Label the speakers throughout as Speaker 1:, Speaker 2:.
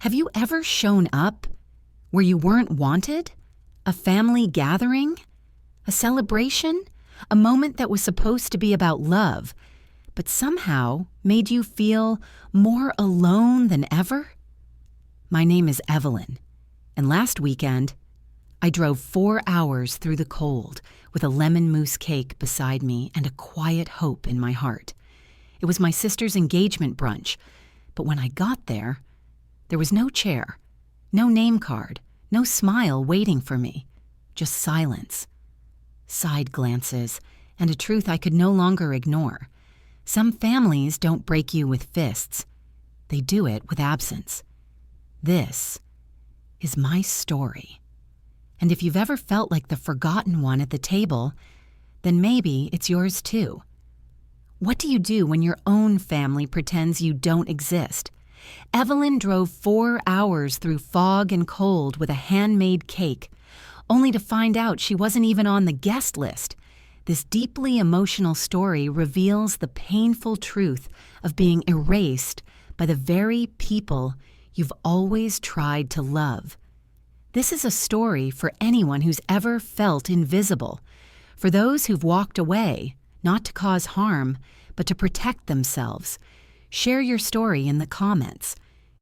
Speaker 1: Have you ever shown up where you weren't wanted? A family gathering? A celebration? A moment that was supposed to be about love, but somehow made you feel more alone than ever? My name is Evelyn, and last weekend, I drove 4 hours through the cold with a lemon mousse cake beside me and a quiet hope in my heart. It was my sister's engagement brunch, but when I got there was no chair, no name card, no smile waiting for me, just silence. Side glances, and a truth I could no longer ignore. Some families don't break you with fists. They do it with absence. This is my story. And if you've ever felt like the forgotten one at the table, then maybe it's yours too. What do you do when your own family pretends you don't exist? Evelyn drove 4 hours through fog and cold with a handmade cake, only to find out she wasn't even on the guest list. This deeply emotional story reveals the painful truth of being erased by the very people you've always tried to love. This is a story for anyone who's ever felt invisible, for those who've walked away, not to cause harm, but to protect themselves. Share your story in the comments.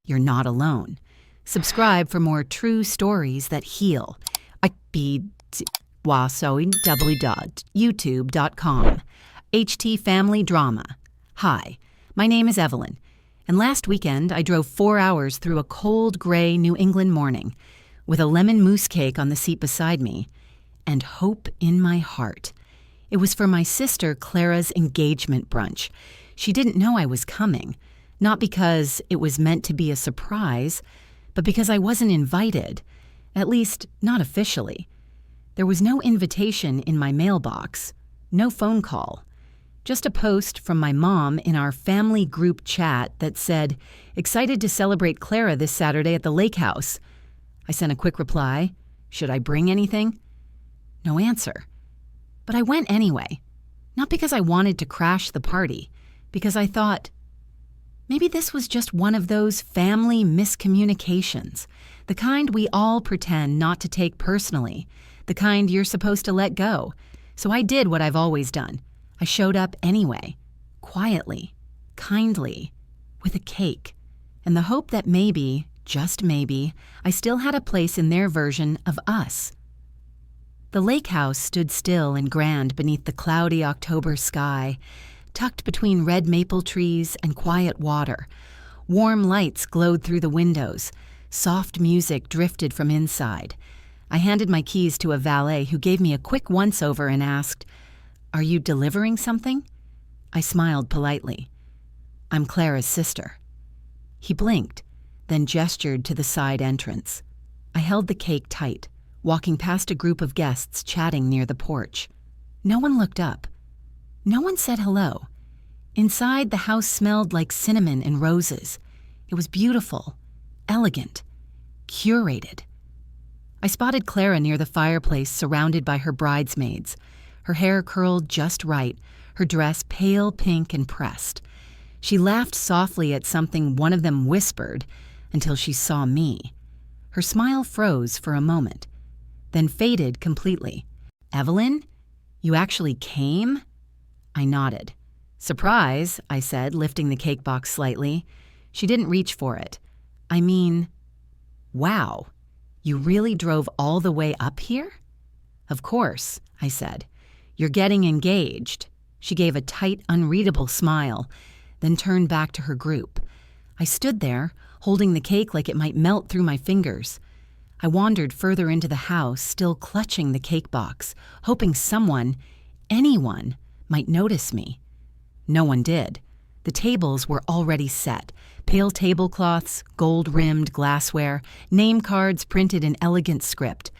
Speaker 1: You're not alone. Subscribe for more true stories that heal. www.youtube.com. FamilyDrama. Hi, my name is Evelyn, and last weekend I drove 4 hours through a cold, gray New England morning with a lemon mousse cake on the seat beside me and hope in my heart. It was for my sister Clara's engagement brunch. She didn't know I was coming, not because it was meant to be a surprise, but because I wasn't invited, at least not officially. There was no invitation in my mailbox, no phone call, just a post from my mom in our family group chat that said, "Excited to celebrate Clara this Saturday at the lake house." I sent a quick reply, "Should I bring anything?" No answer. But I went anyway, not because I wanted to crash the party, because I thought, maybe this was just one of those family miscommunications, the kind we all pretend not to take personally, the kind you're supposed to let go. So I did what I've always done. I showed up anyway, quietly, kindly, with a cake, and the hope that maybe, just maybe, I still had a place in their version of us. The lake house stood still and grand beneath the cloudy October sky, tucked between red maple trees and quiet water. Warm lights glowed through the windows. Soft music drifted from inside. I handed my keys to a valet who gave me a quick once-over and asked, "Are you delivering something?" I smiled politely. "I'm Clara's sister." He blinked, then gestured to the side entrance. I held the cake tight, walking past a group of guests chatting near the porch. No one looked up. No one said hello. Inside, the house smelled like cinnamon and roses. It was beautiful, elegant, curated. I spotted Clara near the fireplace, surrounded by her bridesmaids, her hair curled just right, her dress pale pink and pressed. She laughed softly at something one of them whispered until she saw me. Her smile froze for a moment, then faded completely. "Evelyn, you actually came?" I nodded. "Surprise," I said, lifting the cake box slightly. She didn't reach for it. "I mean, wow, you really drove all the way up here?" "Of course," I said. "You're getting engaged." She gave a tight, unreadable smile, then turned back to her group. I stood there, holding the cake like it might melt through my fingers. I wandered further into the house, still clutching the cake box, hoping someone, anyone, might notice me. No one did. The tables were already set. Pale tablecloths, gold-rimmed glassware, name cards printed in elegant script.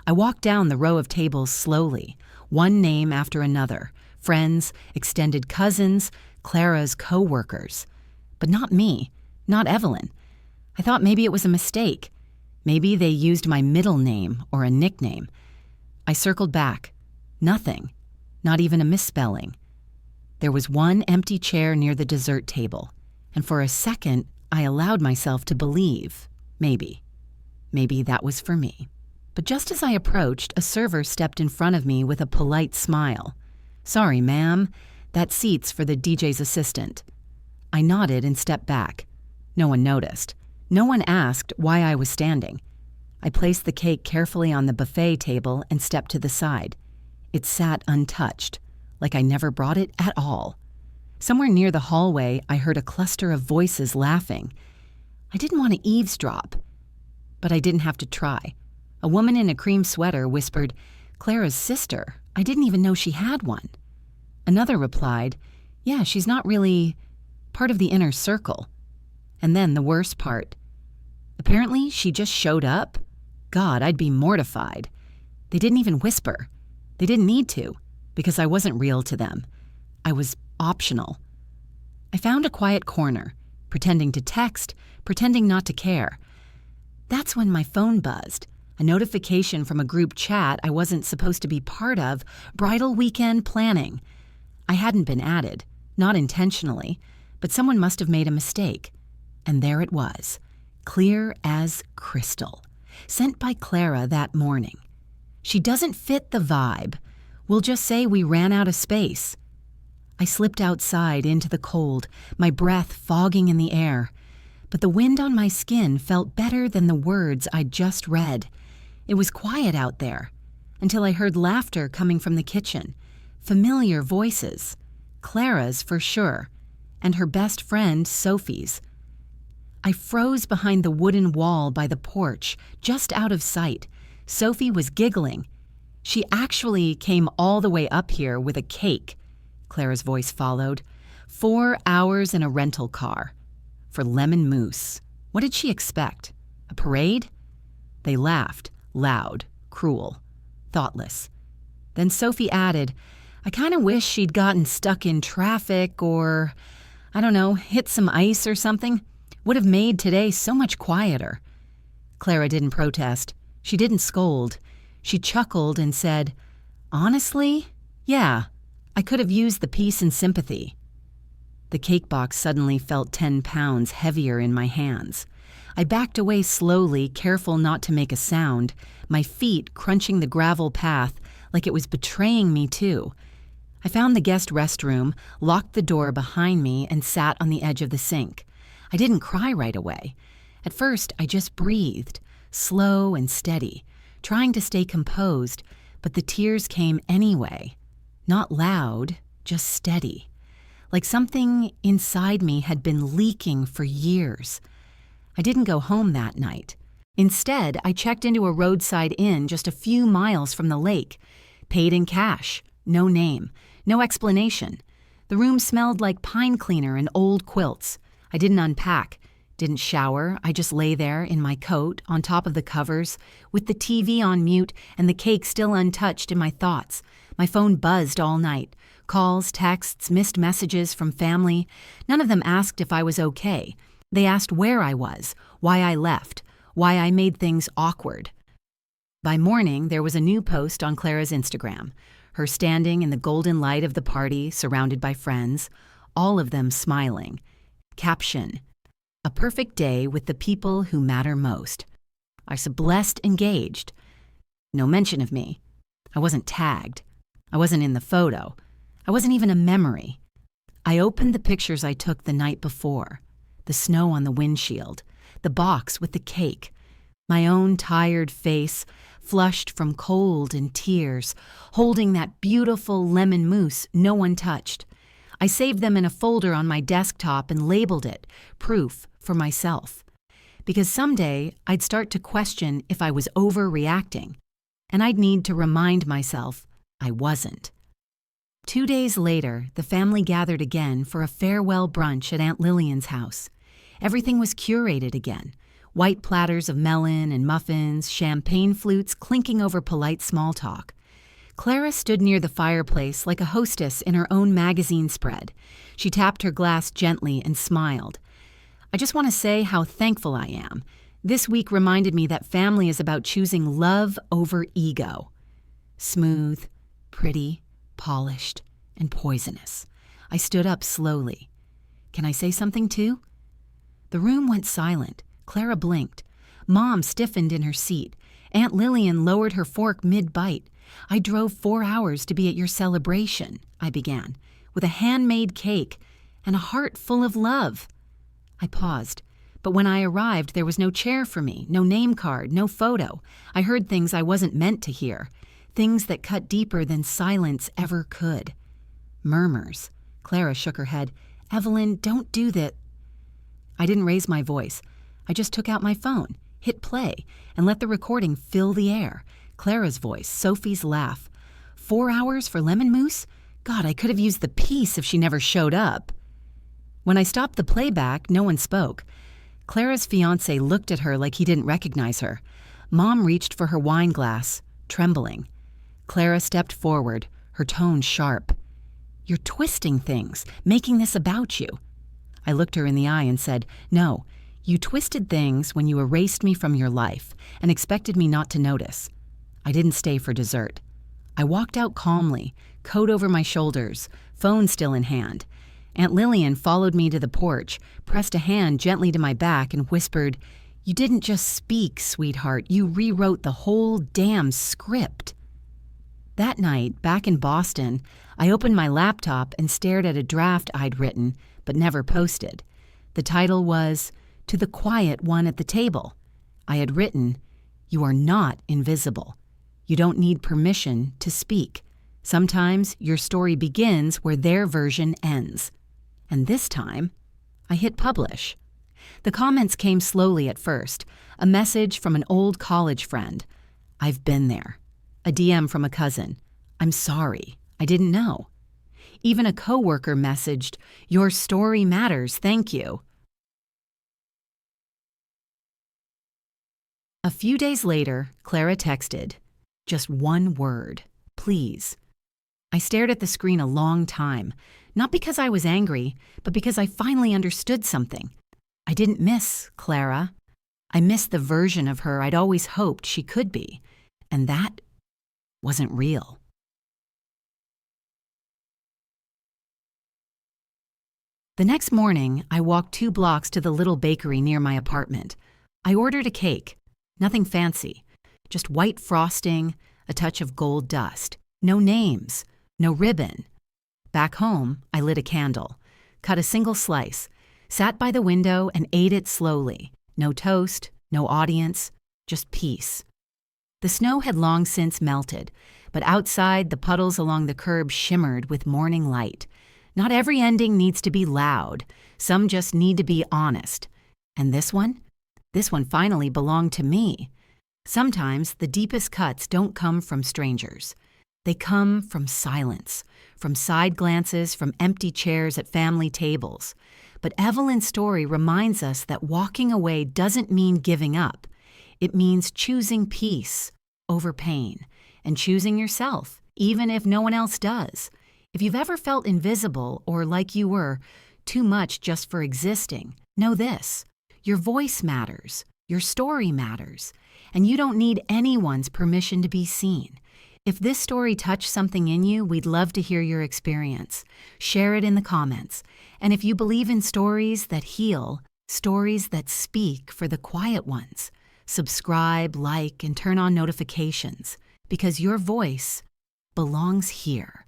Speaker 1: I walked down the row of tables slowly, one name after another. Friends, extended cousins, Clara's co-workers. But not me, not Evelyn. I thought maybe it was a mistake. Maybe they used my middle name or a nickname. I circled back. Nothing. Not even a misspelling. There was one empty chair near the dessert table, and for a second I allowed myself to believe, Maybe. Maybe that was for me. But just as I approached, a server stepped in front of me with a polite smile. "Sorry, ma'am. That seat's for the DJ's assistant." I nodded and stepped back. No one noticed. No one asked why I was standing. I placed the cake carefully on the buffet table and stepped to the side. It sat untouched, like I never brought it at all. Somewhere near the hallway, I heard a cluster of voices laughing. I didn't want to eavesdrop, but I didn't have to try. A woman in a cream sweater whispered, "Clara's sister. I didn't even know she had one." Another replied, "Yeah, she's not really part of the inner circle." And then the worst part. Apparently, she just showed up. God, I'd be mortified. They didn't even whisper. They didn't need to, because I wasn't real to them. I was optional. I found a quiet corner, pretending to text, pretending not to care. That's when my phone buzzed. A notification from a group chat I wasn't supposed to be part of, bridal weekend planning. I hadn't been added, not intentionally, but someone must have made a mistake. And there it was, clear as crystal, sent by Clara that morning. She doesn't fit the vibe. We'll just say we ran out of space. I slipped outside into the cold, my breath fogging in the air. But the wind on my skin felt better than the words I'd just read. It was quiet out there, until I heard laughter coming from the kitchen. Familiar voices. Clara's for sure, and her best friend Sophie's. I froze behind the wooden wall by the porch, just out of sight. Sophie was giggling. "She actually came all the way up here with a cake," Clara's voice followed. 4 hours in a rental car. For lemon mousse. What did she expect? A parade? They laughed, loud, cruel, thoughtless. Then Sophie added, "I kind of wish she'd gotten stuck in traffic or, I don't know, hit some ice or something. Would have made today so much quieter." Clara didn't protest. She didn't scold. She chuckled and said, "Honestly, yeah, I could have used the peace and sympathy." The cake box suddenly felt 10 pounds heavier in my hands. I backed away slowly, careful not to make a sound, my feet crunching the gravel path like it was betraying me too. I found the guest restroom, locked the door behind me, and sat on the edge of the sink. I didn't cry right away. At first, I just breathed, slow and steady, trying to stay composed, but the tears came anyway. Not loud, just steady. Like something inside me had been leaking for years. I didn't go home that night. Instead, I checked into a roadside inn just a few miles from the lake. Paid in cash. No name. No explanation. The room smelled like pine cleaner and old quilts. I didn't unpack. Didn't shower. I just lay there in my coat, on top of the covers, with the TV on mute and the cake still untouched in my thoughts. My phone buzzed all night. Calls, texts, missed messages from family. None of them asked if I was okay. They asked where I was, why I left, why I made things awkward. By morning, there was a new post on Clara's Instagram, her standing in the golden light of the party, surrounded by friends, all of them smiling. Caption: "A perfect day with the people who matter most. I was blessed engaged." No mention of me. I wasn't tagged. I wasn't in the photo. I wasn't even a memory. I opened the pictures I took the night before. The snow on the windshield. The box with the cake. My own tired face, flushed from cold and tears, holding that beautiful lemon mousse no one touched. I saved them in a folder on my desktop and labeled it proof for myself. Because someday I'd start to question if I was overreacting, and I'd need to remind myself I wasn't. 2 days later, the family gathered again for a farewell brunch at Aunt Lillian's house. Everything was curated again. White platters of melon and muffins, champagne flutes clinking over polite small talk. Clara stood near the fireplace like a hostess in her own magazine spread. She tapped her glass gently and smiled. "I just want to say how thankful I am. This week reminded me that family is about choosing love over ego." Smooth, pretty, polished, and poisonous. I stood up slowly. "Can I say something too?" The room went silent. Clara blinked. Mom stiffened in her seat. Aunt Lillian lowered her fork mid-bite. I drove 4 hours to be at your celebration, I began, with a handmade cake and a heart full of love. I paused, but when I arrived, there was no chair for me, no name card, no photo. I heard things I wasn't meant to hear, things that cut deeper than silence ever could. Murmurs. Clara shook her head. Evelyn, don't do that. I didn't raise my voice. I just took out my phone, hit play, and let the recording fill the air. Clara's voice, Sophie's laugh. 4 hours for lemon mousse? God, I could have used the piece if she never showed up. When I stopped the playback, no one spoke. Clara's fiancé looked at her like he didn't recognize her. Mom reached for her wine glass, trembling. Clara stepped forward, her tone sharp. You're twisting things, making this about you. I looked her in the eye and said, No, you twisted things when you erased me from your life and expected me not to notice. I didn't stay for dessert. I walked out calmly, coat over my shoulders, phone still in hand. Aunt Lillian followed me to the porch, pressed a hand gently to my back, and whispered, You didn't just speak, sweetheart. You rewrote the whole damn script. That night, back in Boston, I opened my laptop and stared at a draft I'd written, but never posted. The title was, To the Quiet One at the Table. I had written, You are not invisible. You don't need permission to speak. Sometimes your story begins where their version ends. And this time, I hit publish. The comments came slowly at first. A message from an old college friend. I've been there. A DM from a cousin. I'm sorry. I didn't know. Even a coworker messaged, Your story matters, thank you. A few days later, Clara texted, Just one word, please. I stared at the screen a long time, not because I was angry, but because I finally understood something. I didn't miss Clara. I missed the version of her I'd always hoped she could be, and that wasn't real. The next morning, I walked 2 blocks to the little bakery near my apartment. I ordered a cake. Nothing fancy, just white frosting, a touch of gold dust. No names, no ribbon. Back home, I lit a candle, cut a single slice, sat by the window and ate it slowly. No toast, no audience, just peace. The snow had long since melted, but outside the puddles along the curb shimmered with morning light. Not every ending needs to be loud. Some just need to be honest. And this one finally belonged to me. Sometimes the deepest cuts don't come from strangers. They come from silence, from side glances, from empty chairs at family tables. But Evelyn's story reminds us that walking away doesn't mean giving up. It means choosing peace over pain and choosing yourself, even if no one else does. If you've ever felt invisible or like you were too much just for existing, know this. Your voice matters, your story matters, and you don't need anyone's permission to be seen. If this story touched something in you, we'd love to hear your experience. Share it in the comments. And if you believe in stories that heal, stories that speak for the quiet ones, subscribe, like, and turn on notifications, because your voice belongs here.